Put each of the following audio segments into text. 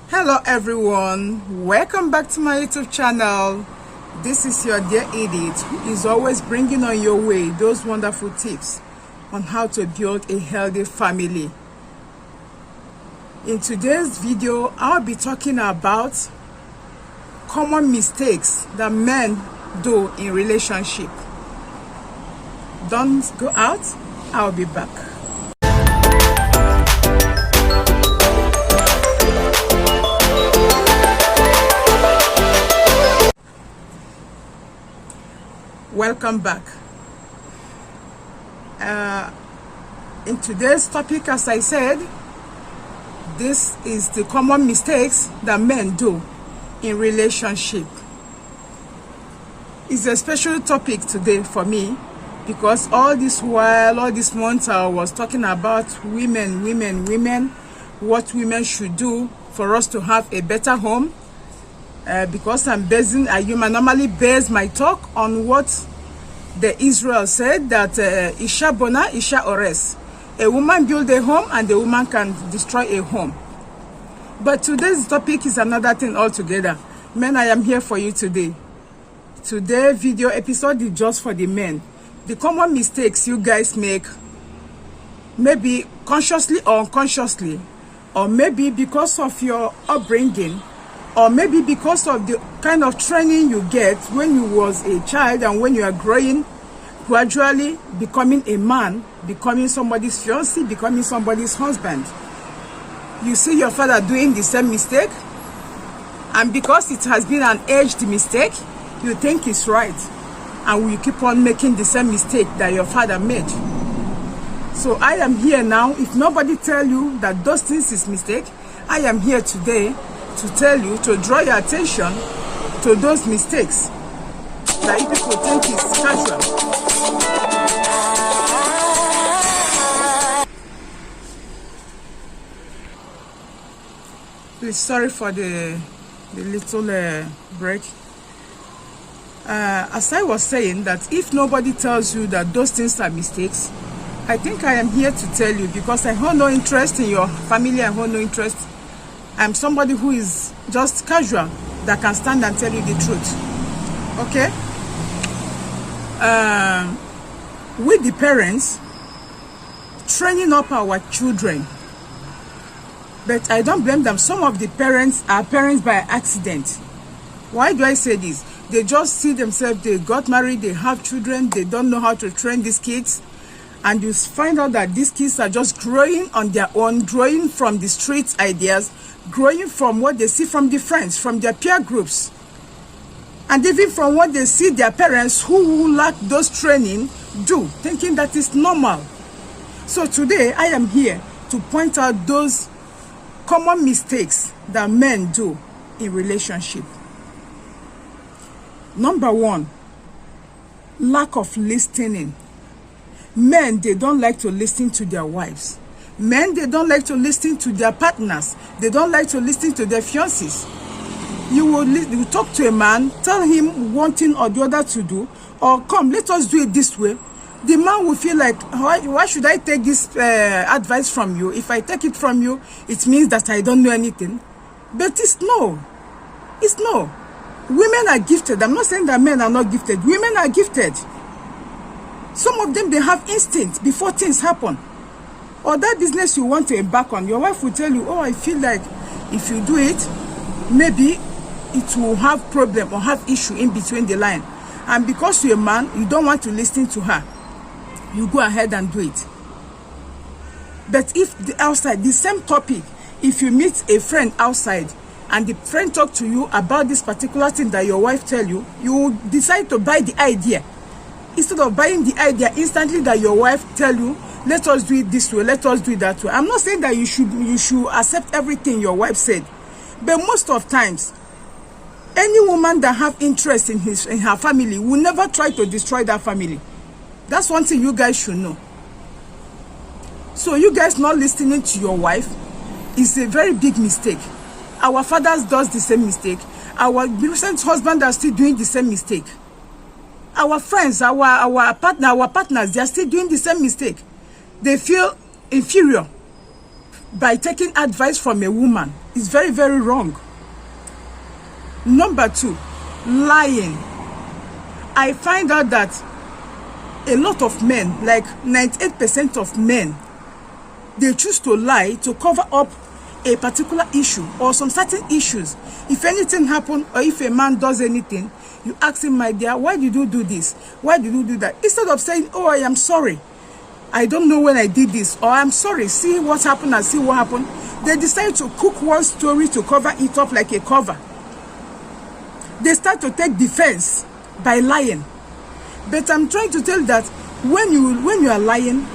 Hello everyone, welcome back to my YouTube channel. This is your dear Edith, who is always bringing on your way those wonderful tips on how to build a healthy family. In today's video, I'll be talking about common mistakes that men do in relationship. Don't go out, I'll be back. Welcome back. In today's topic, as I said, this is the common mistakes that men do in relationship. It's a special topic today for me because all this month I was talking about women, what women should do for us to have a better home. Because I normally base my talk on what the Israel said, that Isha Bona, Isha Ores. A woman build a home and a woman can destroy a home. But today's topic is another thing altogether. Men, I am here for you today. Today's video episode is just for the men. The common mistakes you guys make, maybe consciously or unconsciously, or maybe because of your upbringing, or maybe because of the kind of training you get when you was a child and when you are growing, gradually becoming a man, becoming somebody's fiancé, becoming somebody's husband. You see your father doing the same mistake, and because it has been an aged mistake, you think it's right, and you keep on making the same mistake that your father made. So I am here now. If nobody tell you that those things is mistake, I am here today to tell you, to draw your attention to those mistakes that you people think is casual. Please, sorry for the little break. As I was saying, that if nobody tells you that those things are mistakes, I think I am here to tell you, because I have no interest in your family, I have no interest. I'm somebody who is just casual, that can stand and tell you the truth. Okay? With the parents, training up our children. But I don't blame them. Some of the parents are parents by accident. Why do I say this? They just see themselves, they got married, they have children, they don't know how to train these kids. And you find out that these kids are just growing on their own, growing from the street ideas, growing from what they see from the friends, from their peer groups, and even from what they see their parents who lack those training do, thinking that is normal. So today I am here to point out those common mistakes that men do in relationship. Number one, lack of listening. Men, they don't like to listen to their wives. Men, they don't like to listen to their partners. They don't like to listen to their fiancés. You talk to a man, tell him one thing or the other to do, or come, let us do it this way. The man will feel like, why should I take this advice from you? If I take it from you, it means that I don't know anything. But it's no. It's no. Women are gifted. I'm not saying that men are not gifted. Women are gifted. Some of them, they have instinct before things happen. Or that business you want to embark on, your wife will tell you, oh, I feel like if you do it, maybe it will have problem or have issue in between the line. And because you're a man, you don't want to listen to her. You go ahead and do it. But if outside, the same topic, if you meet a friend outside and the friend talk to you about this particular thing that your wife tell you, you decide to buy the idea. Instead of buying the idea instantly that your wife tell you, let us do it this way, let us do it that way. I'm not saying that you should accept everything your wife said. But most of times, any woman that have interest in her family will never try to destroy that family. That's one thing you guys should know. So you guys not listening to your wife is a very big mistake. Our fathers does the same mistake. Our recent husbands are still doing the same mistake. Our friends, our partners, they are still doing the same mistake. They feel inferior by taking advice from a woman, It's very, very wrong. Number 2, lying. I find out that a lot of men, like 98% of men, they choose to lie to cover up a particular issue or some certain issues. If anything happens or if a man does anything, you ask him, my dear, why did you do this? Why did you do that? Instead of saying, oh, I am sorry, I don't know when I did this, or I'm sorry, see what happened and see what happened. They decide to cook one story to cover it up like a cover. They start to take defense by lying. But I'm trying to tell you that when you are lying,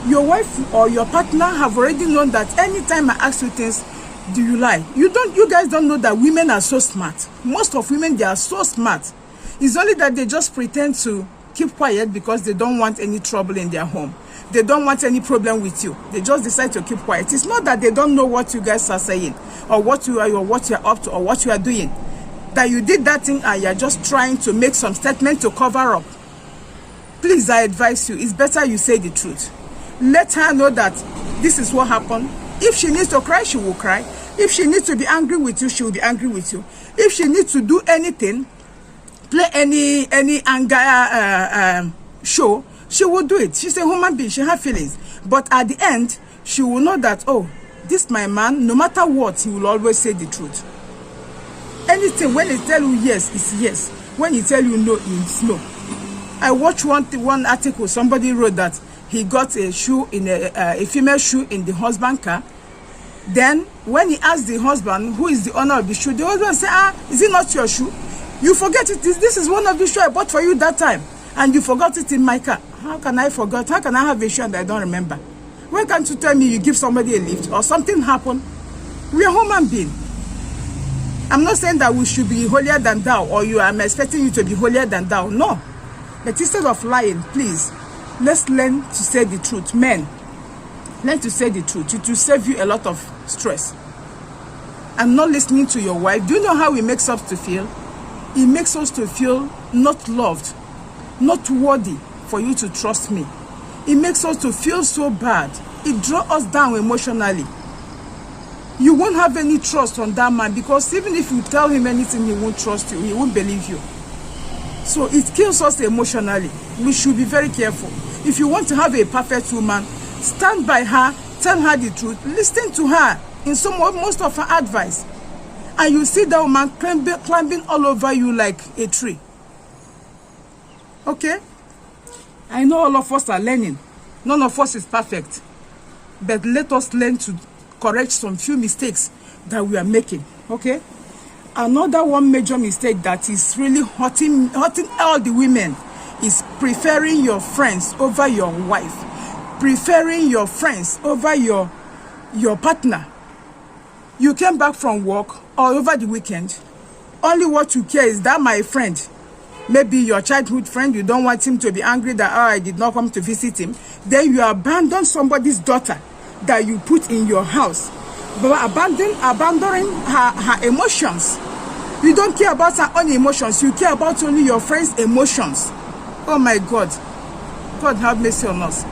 your wife or your partner have already known that anytime I ask you things, do you lie? You guys don't know that women are so smart. Most of women, they are so smart. It's only that they just pretend to keep quiet because they don't want any trouble in their home. They don't want any problem with you. They just decide to keep quiet. It's not that they don't know what you guys are saying or what you are up to or what you are doing. That you did that thing and you're just trying to make some statement to cover up. Please, I advise you, it's better you say the truth. Let her know that this is what happened. If she needs to cry, she will cry. If she needs to be angry with you, she will be angry with you. If she needs to do anything, play any anger show, she will do it. She's a human being. She has feelings. But at the end, she will know that, oh, this my man, no matter what, he will always say the truth. Anything, when he tell you yes, it's yes. When he tell you no, it's no. I watched one article, somebody wrote that he got a shoe in a female shoe in the husband car. Then when he asked the husband who is the owner of the shoe, the husband said, is it not your shoe? You forget it. This is one of the shoes I bought for you that time, and you forgot it in my car. How can I forget? How can I have a shoe and I don't remember? Why can't you tell me you give somebody a lift or something happened? We are human beings. I'm not saying that we should be holier than thou, or I'm expecting you to be holier than thou. No. But instead of lying, please, let's learn to say the truth. Men, learn to say the truth. It will save you a lot of stress. And not listening to your wife. Do you know how it makes us to feel? It makes us to feel not loved, not worthy for you to trust me. It makes us to feel so bad. It draws us down emotionally. You won't have any trust on that man, because even if you tell him anything, he won't trust you. He won't believe you. So it kills us emotionally. We should be very careful. If you want to have a perfect woman, stand by her, tell her the truth, listen to her in most of her advice. And you see that woman climbing all over you like a tree. Okay? I know all of us are learning. None of us is perfect. But let us learn to correct some few mistakes that we are making. Okay? Another one major mistake that is really hurting all the women is preferring your friends over your wife. Preferring your friends over your partner. You came back from work or over the weekend. Only what you care is that my friend, maybe your childhood friend, you don't want him to be angry that, oh, I did not come to visit him. Then you abandon somebody's daughter that you put in your house, but abandoning her emotions. You don't care about her own emotions. You care about only your friend's emotions. Oh my God. God have mercy on us.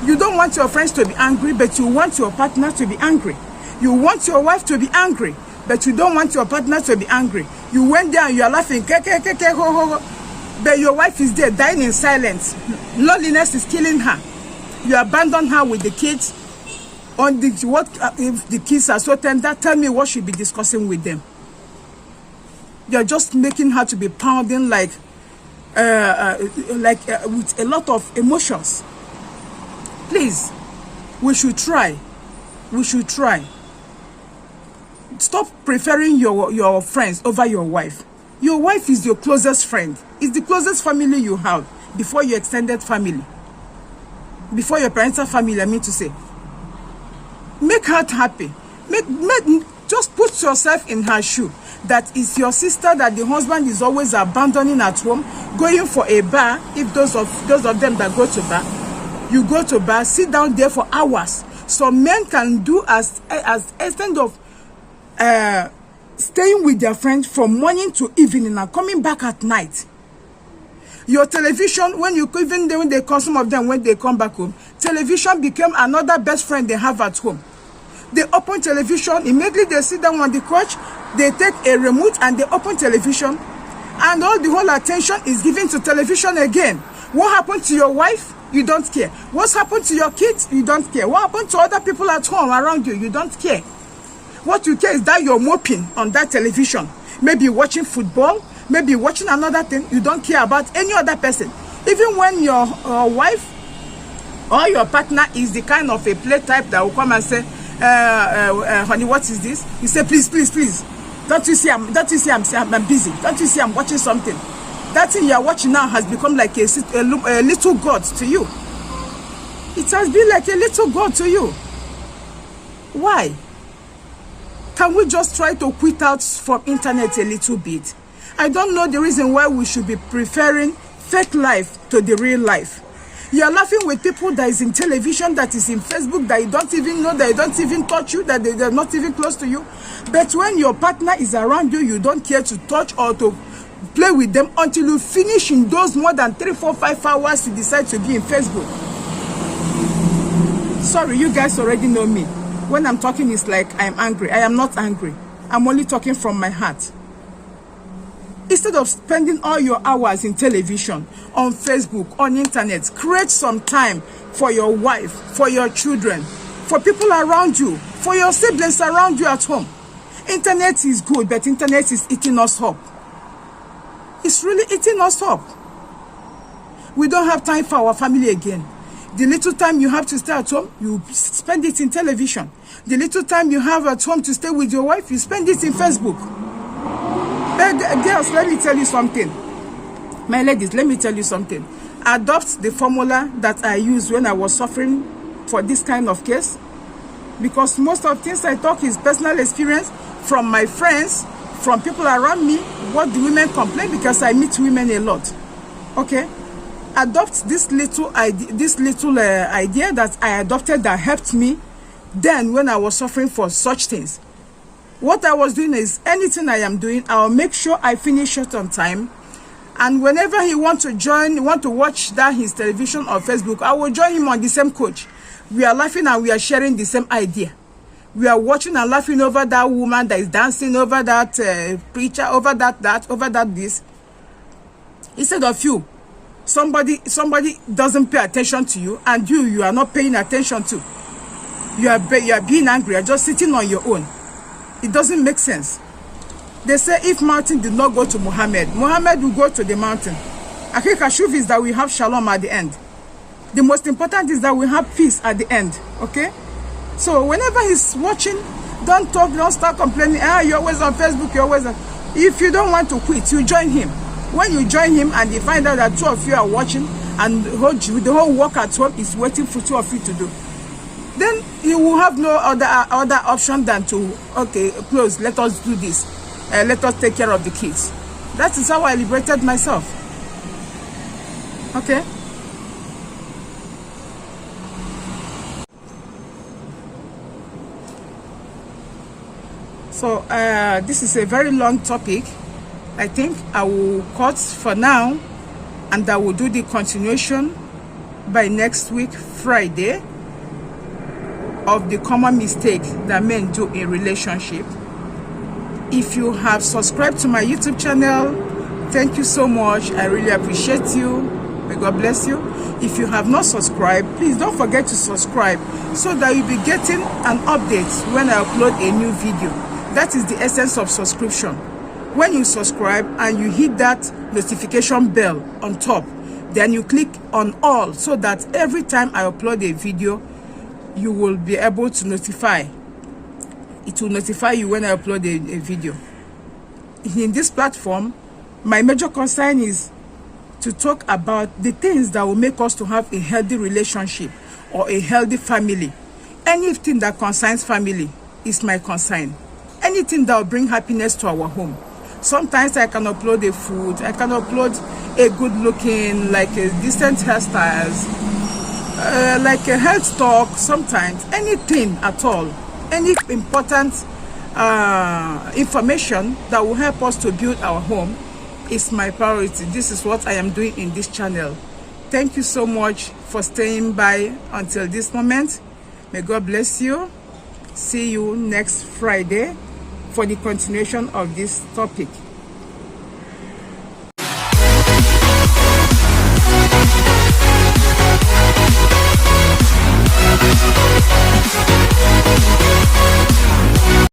You don't want your friends to be angry, but you want your partner to be angry. You want your wife to be angry, but you don't want your partner to be angry. You went there and you are laughing, but your wife is there dying in silence. Loneliness is killing her. You abandon her with the kids. If the kids are so tender, tell me what she'll be discussing with them. You're just making her to be pounding like with a lot of emotions. Please, we should try. We should try. Stop preferring your friends over your wife. Your wife is your closest friend. It's the closest family you have before your extended family. Before your parental family, I mean to say. Make her happy. Just put yourself in her shoe. That is your sister that the husband is always abandoning at home, going for a bar. If those of them that go to bar, you go to bar, sit down there for hours. Some men can do as extent of staying with their friends from morning to evening and coming back at night. Your television, when some of them when they come back home, television became another best friend they have at home. They open television, immediately they sit down on the couch, they take a remote and they open television, and all the whole attention is given to television again. What happened to your wife? You don't care. What's happened to your kids? You don't care. What happened to other people at home around you? You don't care. What you care is that you're moping on that television. Maybe watching football, maybe watching another thing. You don't care about any other person. Even when your wife or your partner is the kind of a play type that will come and say, honey, what is this? You say, please, please, please. Don't you see I'm busy? Don't you see I'm watching something? That thing you're watching now has become like a little god to you. It has been like a little god to you. Why? Can we just try to quit out from internet a little bit? I don't know the reason why we should be preferring fake life to the real life. You're laughing with people that is in television, that is in Facebook, that you don't even know, that you don't even touch you, that they're not even close to you. But when your partner is around you, you don't care to touch or to play with them until you finish in those more than 3, 4, 5 hours you decide to be in Facebook. Sorry, you guys already know me. When I'm talking, it's like I'm angry. I am not angry. I'm only talking from my heart. Instead of spending all your hours in television, on Facebook, on internet, create some time for your wife, for your children, for people around you, for your siblings around you at home. Internet is good, but internet is eating us up. It's really eating us up. We don't have time for our family again. The little time you have to stay at home, you spend it in television. The little time you have at home to stay with your wife, you spend it in Facebook. Girls, let me tell you something. My ladies, let me tell you something. Adopt the formula that I used when I was suffering for this kind of case. Because most of things I talk is personal experience from my friends, from people around me, what the women complain, because I meet women a lot. Okay? Adopt this little idea that I adopted that helped me then when I was suffering for such things. What I was doing is, anything I am doing, I'll make sure I finish it on time. And whenever he wants to watch that his television or Facebook, I will join him on the same coach. We are laughing and we are sharing the same idea. We are watching and laughing over that woman that is dancing, over that preacher, over that this. Instead of you, somebody doesn't pay attention to you, and you are not paying attention to. You are being angry. You are just sitting on your own. It doesn't make sense. They say if mountain did not go to Muhammad, Muhammad will go to the mountain. Akikashuv is that we have shalom at the end. The most important is that we have peace at the end. Okay? So whenever he's watching, don't talk, don't start complaining. You're always on Facebook, you're always on. If you don't want to quit, you join him. When you join him and you find out that 2 of you are watching and the whole work at home is waiting for 2 of you to do, then you will have no other option than to, okay, close, let us do this. Let us take care of the kids. That is how I liberated myself. Okay? So this is a very long topic. I think I will cut for now, and I will do the continuation by next week, Friday, of the common mistake that men do in relationship. If you have subscribed to my YouTube channel, thank you so much. I really appreciate you. May God bless you. If you have not subscribed, please don't forget to subscribe so that you'll be getting an update when I upload a new video. That is the essence of subscription. When you subscribe and you hit that notification bell on top, then you click on all so that every time I upload a video, you will be able to notify. It will notify you when I upload a video. In this platform, my major concern is to talk about the things that will make us to have a healthy relationship or a healthy family. Anything that concerns family is my concern. Anything that will bring happiness to our home. Sometimes I can upload a food, I can upload a good looking, like a decent hairstyles, like a health talk, sometimes anything at all, any important information that will help us to build our home is my priority. This is what I am doing in this channel. Thank you so much for staying by until this moment. May God bless you. See you next Friday for the continuation of this topic.